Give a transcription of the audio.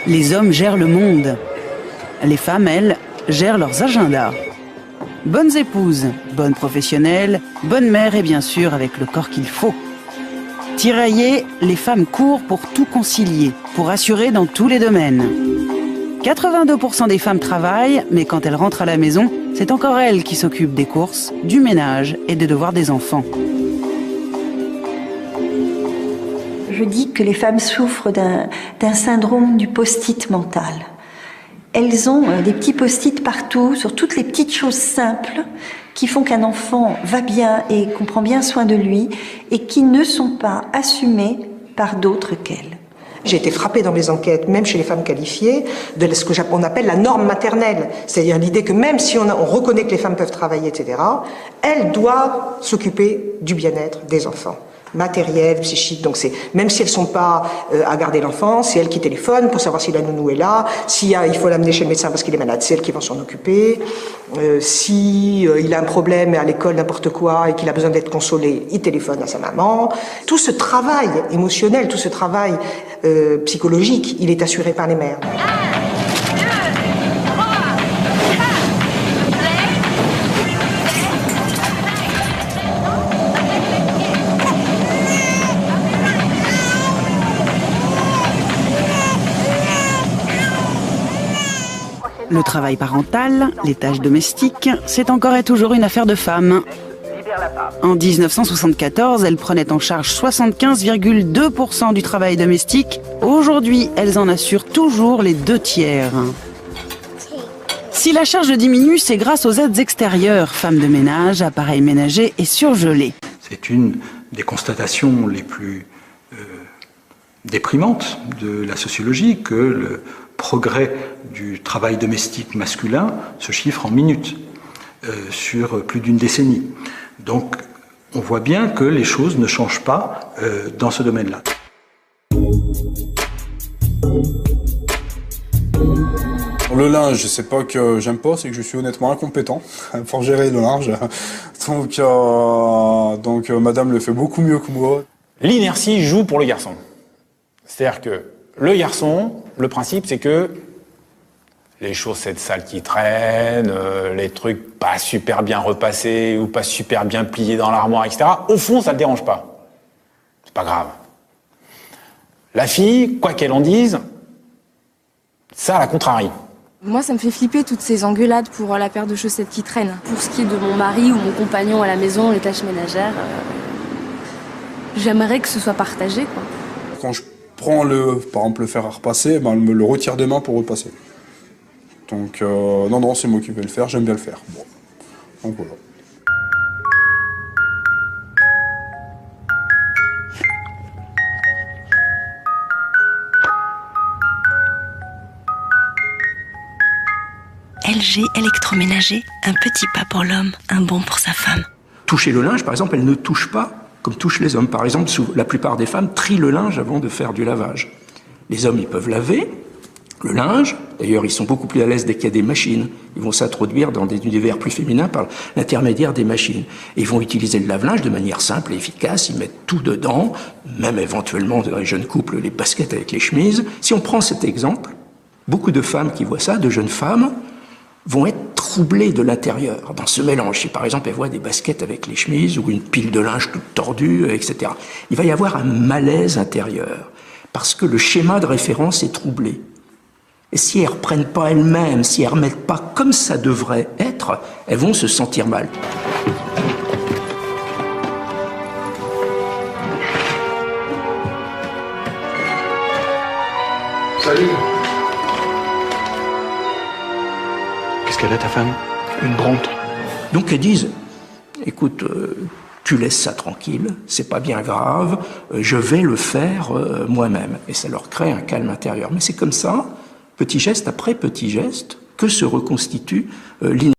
Les hommes gèrent le monde. Les femmes, elles, gèrent leurs agendas. Bonnes épouses, bonnes professionnelles, bonnes mères et bien sûr avec le corps qu'il faut. Tiraillées, les femmes courent pour tout concilier, pour assurer dans tous les domaines. 82% des femmes travaillent, mais quand elles rentrent à la maison, c'est encore elles qui s'occupent des courses, du ménage et des devoirs des enfants. Je dis que les femmes souffrent d'un syndrome du post-it mental. Elles ont des petits post-it partout, sur toutes les petites choses simples qui font qu'un enfant va bien et qu'on prend bien soin de lui et qui ne sont pas assumées par d'autres qu'elles. J'ai été frappée dans mes enquêtes, même chez les femmes qualifiées, de ce qu'on appelle la norme maternelle. C'est-à-dire l'idée que même si on reconnaît que les femmes peuvent travailler, etc., elles doivent s'occuper du bien-être des enfants. Matériel, psychique, donc c'est même si elles sont pas à garder l'enfant, c'est elles qui téléphonent pour savoir si la nounou est là, il faut l'amener chez le médecin parce qu'il est malade, c'est elles qui vont s'en occuper. Il a un problème à l'école, n'importe quoi, et qu'il a besoin d'être consolé, il téléphone à sa maman. Tout ce travail émotionnel, tout ce travail psychologique, il est assuré par les mères. Le travail parental, les tâches domestiques, c'est encore et toujours une affaire de femmes. En 1974, elles prenaient en charge 75,2% du travail domestique. Aujourd'hui, elles en assurent toujours les 2/3. Si la charge diminue, c'est grâce aux aides extérieures, femmes de ménage, appareils ménagers et surgelés. C'est une des constatations les plus déprimantes de la sociologie que le progrès du travail domestique masculin se chiffre en minutes sur plus d'une décennie. Donc on voit bien que les choses ne changent pas dans ce domaine-là. Le linge, c'est pas que j'aime pas, c'est que je suis honnêtement incompétent pour gérer le linge. Donc madame le fait beaucoup mieux que moi. L'inertie joue pour le garçon. C'est-à-dire que le garçon, le principe, c'est que les chaussettes sales qui traînent, les trucs pas super bien repassés ou pas super bien pliés dans l'armoire, etc., au fond, ça ne le dérange pas. C'est pas grave. La fille, quoi qu'elle en dise, ça la contrarie. Moi, ça me fait flipper toutes ces engueulades pour la paire de chaussettes qui traînent. Pour ce qui est de mon mari ou mon compagnon à la maison, les tâches ménagères, j'aimerais que ce soit partagé, quoi. Quand je prends par exemple le fer à repasser, ben, elle me le retire des mains pour repasser. Donc non, c'est moi qui vais le faire, j'aime bien le faire. Bon. Donc voilà. LG électroménager, un petit pas pour l'homme, un bond pour sa femme. Toucher le linge, par exemple, elle ne touche pas comme touchent les hommes. Par exemple, la plupart des femmes trient le linge avant de faire du lavage. Les hommes, ils peuvent laver le linge. D'ailleurs, ils sont beaucoup plus à l'aise dès qu'il y a des machines. Ils vont s'introduire dans des univers plus féminins par l'intermédiaire des machines. Et ils vont utiliser le lave-linge de manière simple et efficace. Ils mettent tout dedans, même éventuellement dans les jeunes couples, les baskets avec les chemises. Si on prend cet exemple, beaucoup de femmes qui voient ça, de jeunes femmes, vont être troublées de l'intérieur dans ce mélange. Si par exemple elles voient des baskets avec les chemises ou une pile de linge toute tordue, etc. Il va y avoir un malaise intérieur parce que le schéma de référence est troublé. Et si elles ne reprennent pas elles-mêmes, si elles ne remettent pas comme ça devrait être, elles vont se sentir mal. Salut. Qu'est-ce qu'elle a, ta femme? Une bronte. Donc elles disent, écoute, tu laisses ça tranquille, c'est pas bien grave, je vais le faire moi-même. Et ça leur crée un calme intérieur. Mais c'est comme ça, petit geste après petit geste, que se reconstitue l'inertie.